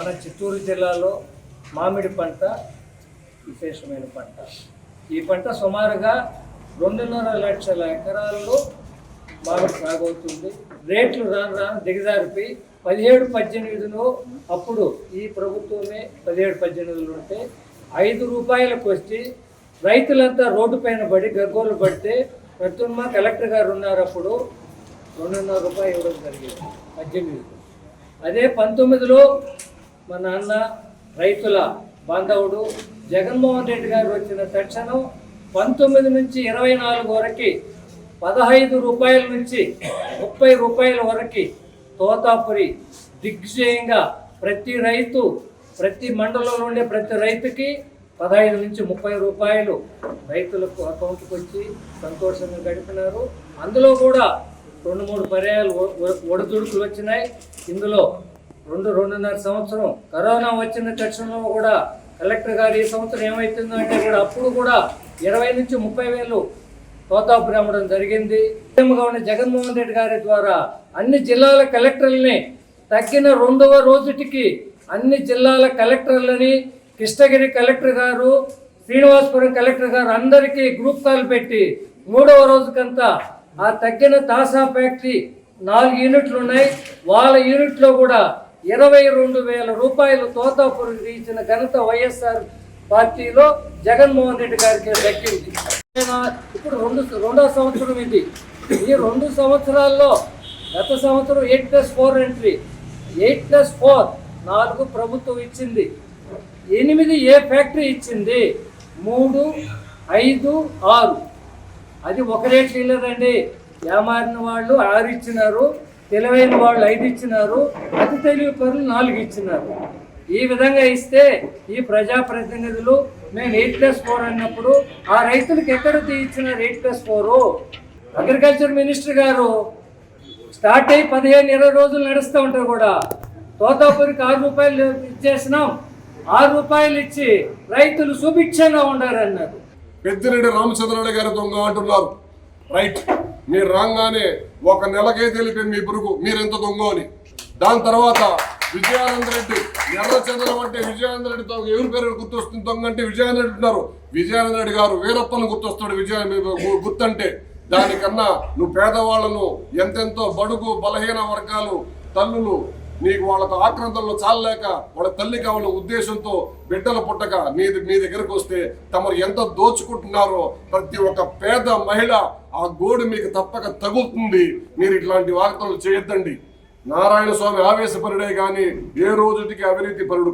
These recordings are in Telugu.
మన చిత్తూరు జిల్లాలో మామిడి పంట విశేషమైన పంట. ఈ పంట సుమారుగా 2.5 లక్షల ఎకరాల్లో మామిడి సాగు అవుతుంది. రేట్లు రాను రాను దిగజారిపోయి 17-18లో అప్పుడు ఈ ప్రభుత్వమే 17-18 ఉంటే 5 రూపాయలకు వచ్చి రైతులంతా రోడ్డు పైన పడి గగ్గోలు పడితే ప్రతుమ్మ కలెక్టర్ గారు ఉన్నారు, అప్పుడు 2.5 రూపాయలు ఇవ్వడం జరిగింది 18. అదే 19లో మా నాన్న రైతుల బాంధవుడు జగన్మోహన్ రెడ్డి గారు వచ్చిన తక్షణం 19 నుంచి 24 వరకు 15 రూపాయల నుంచి 30 రూపాయల వరకు తోతాపురి దిగ్విజయంగా ప్రతి రైతు, ప్రతి మండలంలో ఉండే ప్రతి రైతుకి 15 నుంచి 30 రూపాయలు రైతులకు అకౌంట్కి వచ్చి సంతోషంగా గడిపినారు. అందులో కూడా 2-3 పర్యాయాలు ఒడిదుడుకులు వచ్చినాయి. ఇందులో 2-2.5 సంవత్సరం కరోనా వచ్చిన తక్షణంలో కూడా కలెక్టర్ గారు ఈ సంవత్సరం ఏమవుతుందో అంటే కూడా అప్పుడు కూడా 20 నుంచి 30 వేలు తోతాపురి అమ్మడం జరిగింది. సీఎంగా ఉన్న జగన్మోహన్ రెడ్డి గారి ద్వారా అన్ని జిల్లాల కలెక్టర్లని తగ్గిన 2వ రోజుటికి అన్ని జిల్లాల కలెక్టర్లని కృష్ణగిరి కలెక్టర్ గారు, శ్రీనివాసపురం కలెక్టర్ గారు అందరికీ గ్రూప్ కాల్ పెట్టి 3వ రోజుకంతా ఆ తగ్గిన తాసా ఫ్యాక్టరీ 4 యూనిట్లు ఉన్నాయి, వాళ్ళ యూనిట్లో కూడా 22,000 రూపాయలు తోతాపురికి ఇచ్చిన ఘనత వైఎస్ఆర్ పార్టీలో జగన్మోహన్ రెడ్డి గారికి దక్కింది. ఇప్పుడు రెండో సంవత్సరం ఇది. ఈ 2 సంవత్సరాల్లో గత సంవత్సరం 8+4 ఎంట్రీ, 8+4 4 ప్రభుత్వం ఇచ్చింది, 8 ఏ ఫ్యాక్టరీ ఇచ్చింది, 3, 5, 6. అది ఒక రేట్లు ఇల్లదండి. ఏమారిన వాళ్ళు 6 ఇచ్చినారు, తెలివైన వాళ్ళు 5 ఇచ్చినారు, అతి తెలివి పరులు 4 ఇచ్చినారు. ఈ విధంగా ఇస్తే ఈ ప్రజాప్రతినిధులు మేము 8+4 అన్నప్పుడు ఆ రైతులకు ఎక్కడ ఇచ్చినారు 8+4? అగ్రికల్చర్ మినిస్టర్ గారు స్టార్ట్ అయ్యి 15-20 రోజులు నడుస్తూ ఉంటారు కూడా తోతాపురికి 6 రూపాయలు ఇచ్చేసినాం, 6 రూపాయలు ఇచ్చి రైతులు సుభిక్షంగా ఉండారన్నారు. పెద్దిరెడ్డి రామచంద్రారెడ్డి గారి దొంగ అంటున్నారు. రైట్, మీరు రాగానే 1 నెలకే తెలిపింది మీ పురుగు మీరెంత దొంగ అని. దాని తర్వాత విజయానంద రెడ్డి, ఎర్రచంద్రం అంటే విజయానంద రెడ్డితో ఎవరి పేరు గుర్తొస్తుంది? దొంగ అంటే విజయానంద రెడ్డి ఉన్నారు. విజయానంద రెడ్డి గారు వీరప్పను గుర్తొస్తాడు గుర్తంటే. దానికన్నా నువ్వు పేదవాళ్లను ఎంతెంతో బడుగు బలహీన వర్గాలు తల్లులు నీకు వాళ్ళకు ఆక్రందనలో చాలలేక వాళ్ళ తల్లి కావాల ఉద్దేశంతో బిడ్డలు పుట్టక మీ దగ్గరకు వస్తే తమరు ఎంత దోచుకుంటున్నారో ప్రతి ఒక్క పేద మహిళ ఆ గోడు మీకు తప్పక తగులుతుంది. మీరు ఇట్లాంటి వార్తలు చేయొద్దండి. నారాయణ స్వామి ఆవేశపరుడే కానీ ఏ రోజుకి అవినీతి పరుడు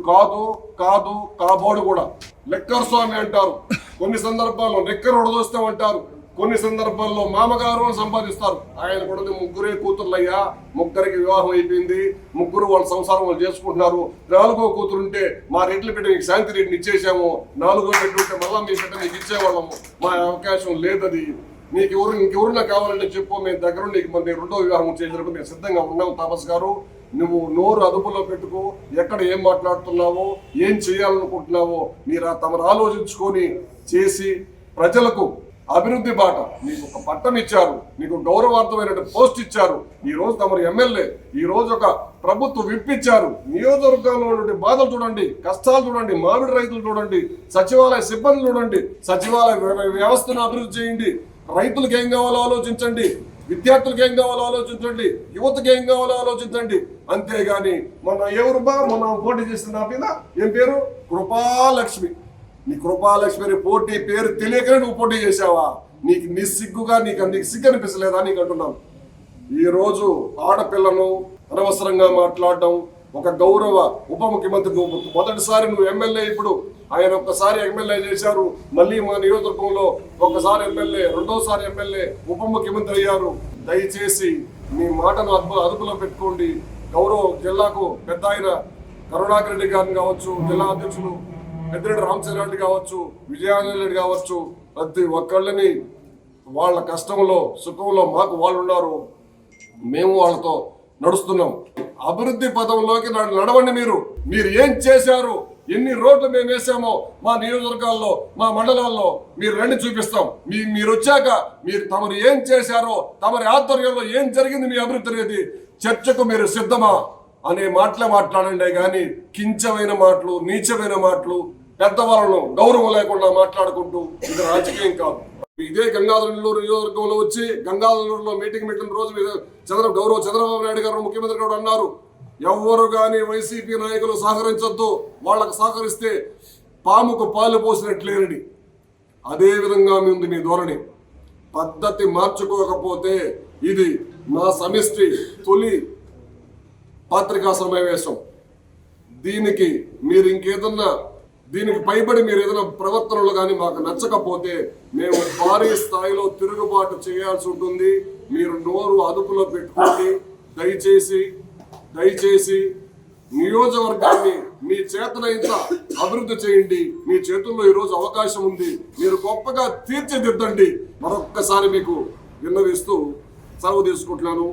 కాబోడు కూడా. లెక్కర్ స్వామి అంటారు, కొన్ని సందర్భాల్లో లెక్కర్ ఉడదోస్తామంటారు, కొన్ని సందర్భాల్లో మామగారు అని సంపాదిస్తారు. ఆయన కూడా 3 కూతుర్లయ్యా, 3కి వివాహం అయిపోయింది, 3 వాళ్ళ సంసారం వాళ్ళు చేసుకుంటున్నారు. 4వ కూతురుంటే మా రెడ్ల బిడ్డ మీకు శాంతి రెడ్డిని ఇచ్చేసాము, 4వ బిడ్డ ఉంటే మళ్ళా మీ బిడ్డ మీకు ఇచ్చేవాళ్ళము, మా అవకాశం లేదది, నీకు ఇంకెవరన్నా కావాలంటే చెప్పు, మేము దగ్గర నీకు మన 2వ వివాహం చేసేందుకు మేము సిద్ధంగా ఉన్నాం. తాపస్ గారు, నువ్వు నోరు అదుపులో పెట్టుకో, ఎక్కడ ఏం మాట్లాడుతున్నావో ఏం చేయాలనుకుంటున్నావో మీరు తమరు ఆలోచించుకొని చేసి ప్రజలకు అభివృద్ధి బాట. నీకు ఒక పట్టం ఇచ్చారు, నీకు గౌరవార్థమైన పోస్ట్ ఇచ్చారు, ఈ రోజు తమరు ఎమ్మెల్యే, ఈ రోజు ఒక ప్రభుత్వం విప్పిచ్చారు. నియోజకవర్గంలో నుండి బాధలు చూడండి, కష్టాలు చూడండి, మామిడి రైతులు చూడండి, సచివాలయ సిబ్బంది చూడండి, సచివాలయ వ్యవస్థను అభివృద్ధి చేయండి, రైతులకు ఏం కావాలో ఆలోచించండి, విద్యార్థులకు ఏం కావాలో ఆలోచించండి, యువతకు ఏం కావాలో ఆలోచించండి. అంతేగాని మొన్న పోటీ చేసిన ఏం పేరు కృపాలక్ష్మి, నీ కృపాలక్ష్మి పోటీ పేరు తెలియకనే నువ్వు పోటీ చేసావా? నీకు నిస్సిగ్గుగా నీకు సిగ్గు అనిపించలేదా నీకు అంటున్నాను. ఈరోజు ఆడపిల్లను అనవసరంగా మాట్లాడడం, ఒక గౌరవ ఉప ముఖ్యమంత్రి, నువ్వు మొదటిసారి నువ్వు ఎమ్మెల్యే, ఇప్పుడు ఆయన ఒక్కసారి ఎమ్మెల్యే చేశారు, మళ్ళీ మా నియోజకవర్గంలో ఒక్కసారి ఎమ్మెల్యే, 2వసారి ఎమ్మెల్యే, ఉప ముఖ్యమంత్రి అయ్యారు. దయచేసి మీ మాటను అదుపులో పెట్టుకోండి. గౌరవ జిల్లాకు పెద్ద ఆయన కరుణాకర్ రెడ్డి గారిని కావచ్చు, జిల్లా అధ్యక్షులు పెద్దిరెడ్డి రామచంద్రారెడ్డి కావచ్చు, విజయానంద రెడ్డి కావచ్చు, ప్రతి ఒక్కళ్ళని వాళ్ళ కష్టంలో సుఖంలో మాకు వాళ్ళు ఉన్నారు, మేము వాళ్ళతో నడుస్తున్నాం. అభివృద్ధి పదంలోకి నడవండి. మీరు ఏం చేశారు, ఎన్ని రోడ్లు మేము వేసామో మా నియోజకవర్గాల్లో, మా మండలాల్లో మీరు రండి చూపిస్తాం. మీరు వచ్చాక తమరు ఏం చేశారో, తమరి ఆధ్వర్యంలో ఏం జరిగింది మీ అభివృద్ధి అనేది చర్చకు మీరు సిద్ధమా అనే మాటలే మాట్లాడండి, కానీ కించమైన మాటలు, నీచమైన మాటలు, పెద్దవాళ్ళను గౌరవం లేకుండా మాట్లాడుకుంటూ ఇది రాజకీయం కాదు. ఇదే గంగాధరనల్లూరు నియోజకవర్గంలో వచ్చి గంగాధరనల్లూరులో మీటింగ్ పెట్టిన రోజు చంద్రబాబు నాయుడు గారు ముఖ్యమంత్రి గారు అన్నారు, ఎవరు కానీ వైసీపీ నాయకులు సహకరించొద్దు, వాళ్ళకు సహకరిస్తే పాముకు పాలు పోసినట్లేరని. అదే విధంగా ఉంది మీ ధోరణి. పద్ధతి మార్చుకోకపోతే ఇది మా సమిష్టి తొలి పత్రికా సమావేశం. దీనికి మీరు ఇంకేదన్నా దీనికి పైబడి మీరు ఏదైనా ప్రవర్తనలు కానీ మాకు నచ్చకపోతే మేము భారీ స్థాయిలో తిరుగుబాటు చేయాల్సి ఉంటుంది. మీరు నోరు అదుపులో పెట్టుకోండి. దయచేసి నియోజకవర్గాన్ని మీ చేతనైనంత అభివృద్ధి చేయండి. మీ చేతుల్లో ఈరోజు అవకాశం ఉంది, మీరు గొప్పగా తీర్చిదిద్దండి. మరొక్కసారి మీకు విన్నవిస్తూ సెలవు తీసుకుంటున్నాను.